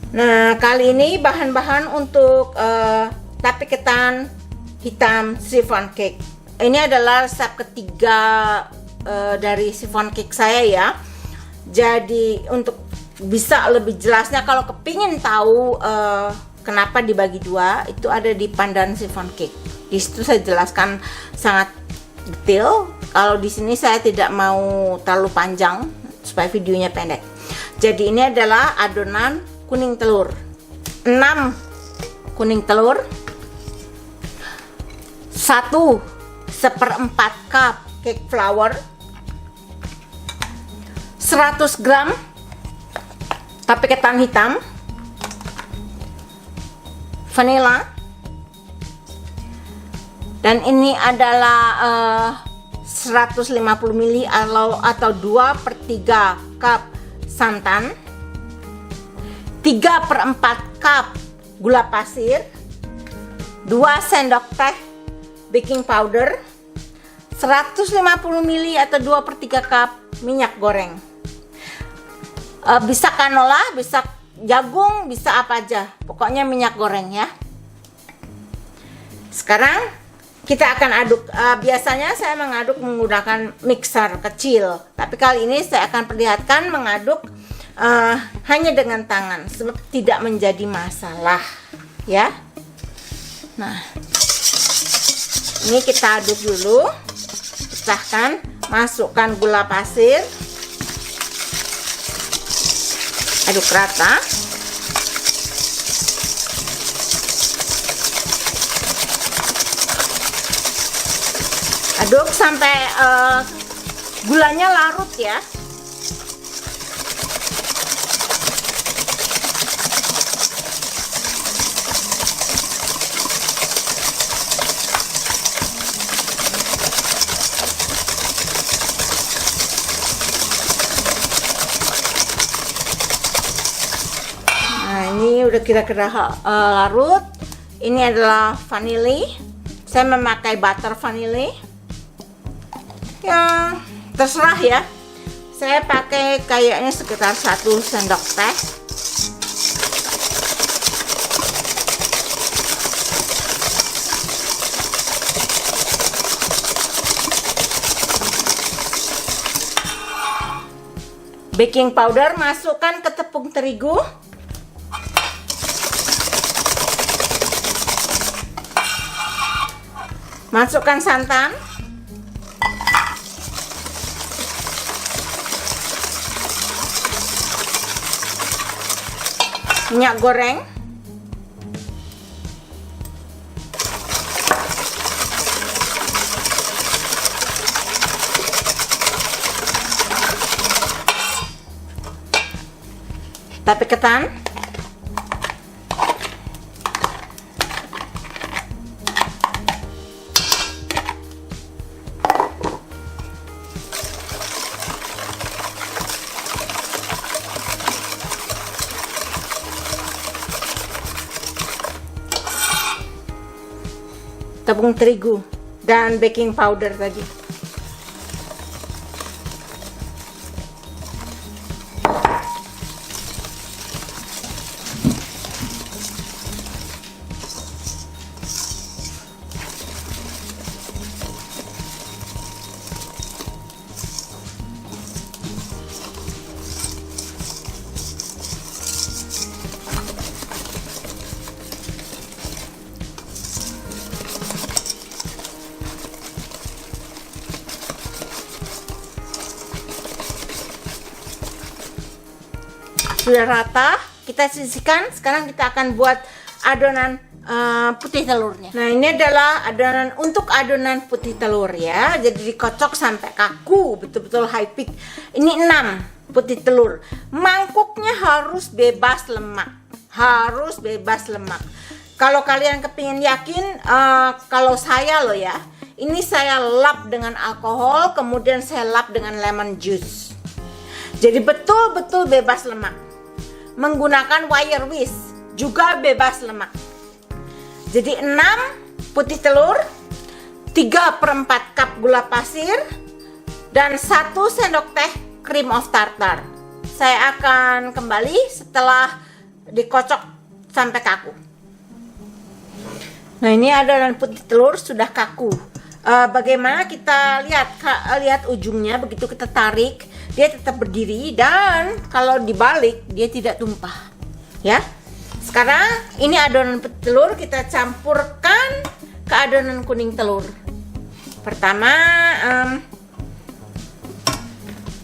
Nah, kali ini bahan-bahan untuk tape ketan hitam chiffon cake. Ini adalah resep ketiga dari chiffon cake saya ya. Jadi untuk bisa lebih jelasnya, kalau kepingin tahu kenapa dibagi dua, itu ada di pandan chiffon cake. Di situ saya jelaskan sangat detail. Kalau di sini saya tidak mau terlalu panjang supaya videonya pendek. Jadi ini adalah adonan kuning telur, 6 kuning telur, 1/4 cup cake flour, 100 gram tape ketan hitam, vanilla, dan ini adalah 150 ml atau 2/3 cup santan, 3/4 cup gula pasir, 2 sendok teh baking powder, 150 ml atau 2/3 cup minyak goreng. Bisa canola, bisa jagung, bisa apa aja, pokoknya minyak goreng ya. Sekarang kita akan aduk. Biasanya saya mengaduk menggunakan mixer kecil, tapi kali ini saya akan perlihatkan mengaduk hanya dengan tangan, sebab tidak menjadi masalah ya. Nah, ini kita aduk dulu, pecahkan, masukkan gula pasir, aduk rata. Aduk sampai gulanya larut ya. Nah, ini udah kira-kira larut. Ini adalah vanili. Saya memakai butter vanili. Ya, terserah ya. Saya pakai kayaknya sekitar 1 sendok teh. Baking powder masukkan ke tepung terigu. Masukkan santan. Minyak goreng, tape ketan, tepung terigu, dan baking powder tadi. Sudah rata, kita sisihkan. Sekarang kita akan buat adonan putih telurnya. Nah, ini adalah adonan untuk adonan putih telur ya. Jadi dikocok sampai kaku, betul-betul high peak. Ini 6 putih telur. Mangkuknya harus bebas lemak. Harus bebas lemak. Kalau kalian kepingin yakin, kalau saya loh ya, ini saya lap dengan alkohol, kemudian saya lap dengan lemon juice. Jadi betul-betul bebas lemak. Menggunakan wire whisk juga bebas lemak. Jadi 6 putih telur, 3/4 cup gula pasir, dan 1 sendok teh cream of tartar. Saya akan kembali setelah dikocok sampai kaku. Nah, ini adonan putih telur sudah kaku. Bagaimana kita lihat ujungnya, begitu kita tarik dia tetap berdiri, dan kalau dibalik dia tidak tumpah ya. Sekarang ini adonan putih telur kita campurkan ke adonan kuning telur. Pertama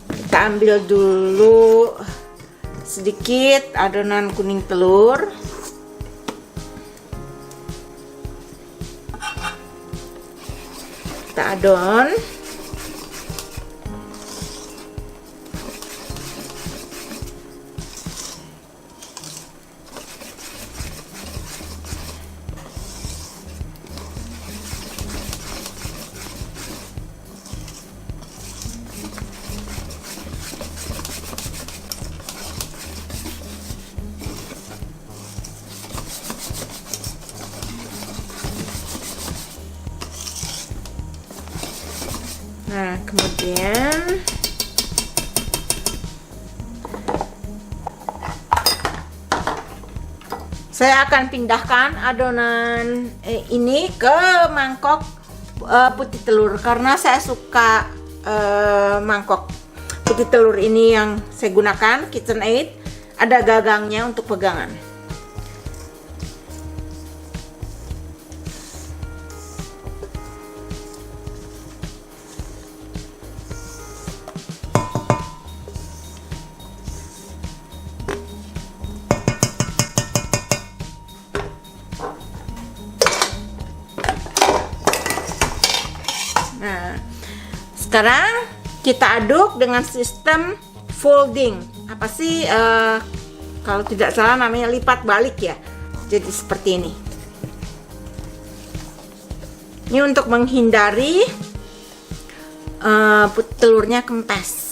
kita ambil dulu sedikit adonan kuning telur. Kita adon. Nah, kemudian saya akan pindahkan adonan ini ke mangkok putih telur, karena saya suka mangkok putih telur ini yang saya gunakan KitchenAid, ada gagangnya untuk pegangan. Nah, sekarang kita aduk dengan sistem folding. Apa sih kalau tidak salah namanya lipat balik ya. Jadi seperti ini. Ini untuk menghindari telurnya kempes.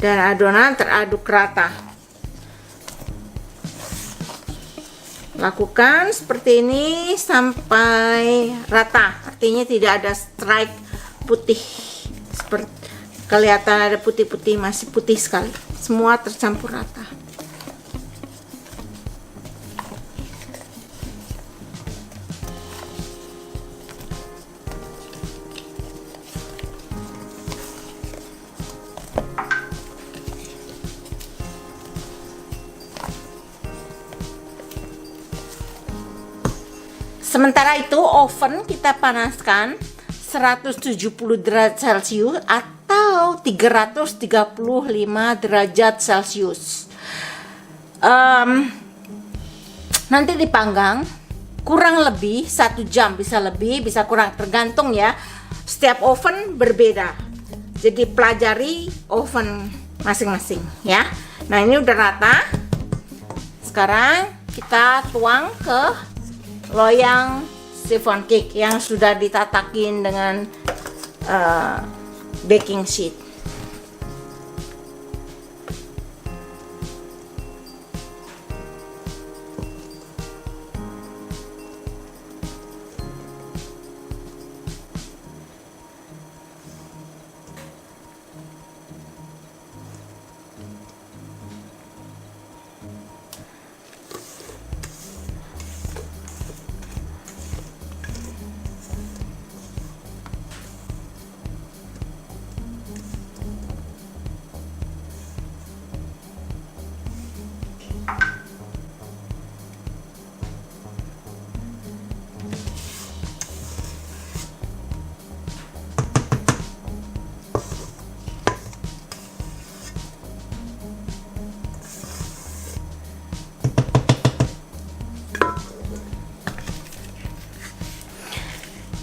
Dan adonan teraduk rata. Lakukan seperti ini sampai rata, artinya tidak ada stripe putih. Seperti kelihatan ada putih-putih, masih putih sekali. Semua tercampur rata. Sementara itu oven kita panaskan 170 derajat Celcius atau 335 derajat Celcius. Nanti dipanggang kurang lebih 1 jam, bisa lebih bisa kurang, tergantung ya, setiap oven berbeda. Jadi pelajari oven masing-masing ya. Nah, ini udah rata. Sekarang kita tuang ke loyang chiffon cake yang sudah ditatakin dengan baking sheet.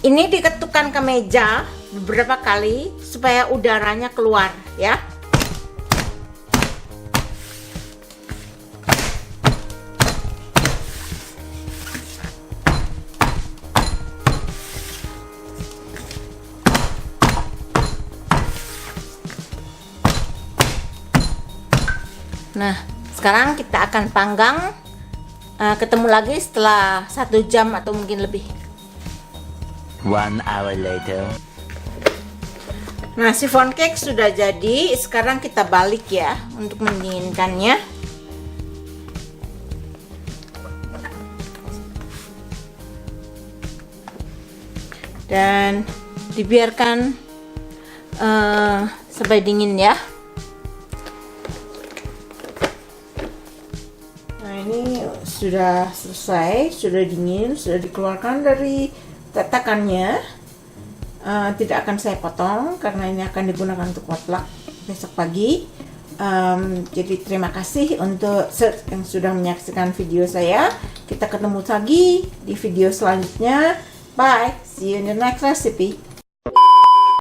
Ini diketukkan ke meja beberapa kali supaya udaranya keluar ya. Nah, sekarang kita akan panggang. Ketemu lagi setelah 1 jam atau mungkin lebih. 1 hour later. Nah, chiffon cake sudah jadi. Sekarang kita balik ya untuk mendinginkannya. Dan dibiarkan sampai dingin ya. Nah, ini sudah selesai, sudah dingin, sudah dikeluarkan dari tatakannya. Tidak akan saya potong karena ini akan digunakan untuk potluck besok pagi. Jadi terima kasih untuk yang sudah menyaksikan video saya. Kita ketemu lagi di video selanjutnya. Bye, see you in the next recipe.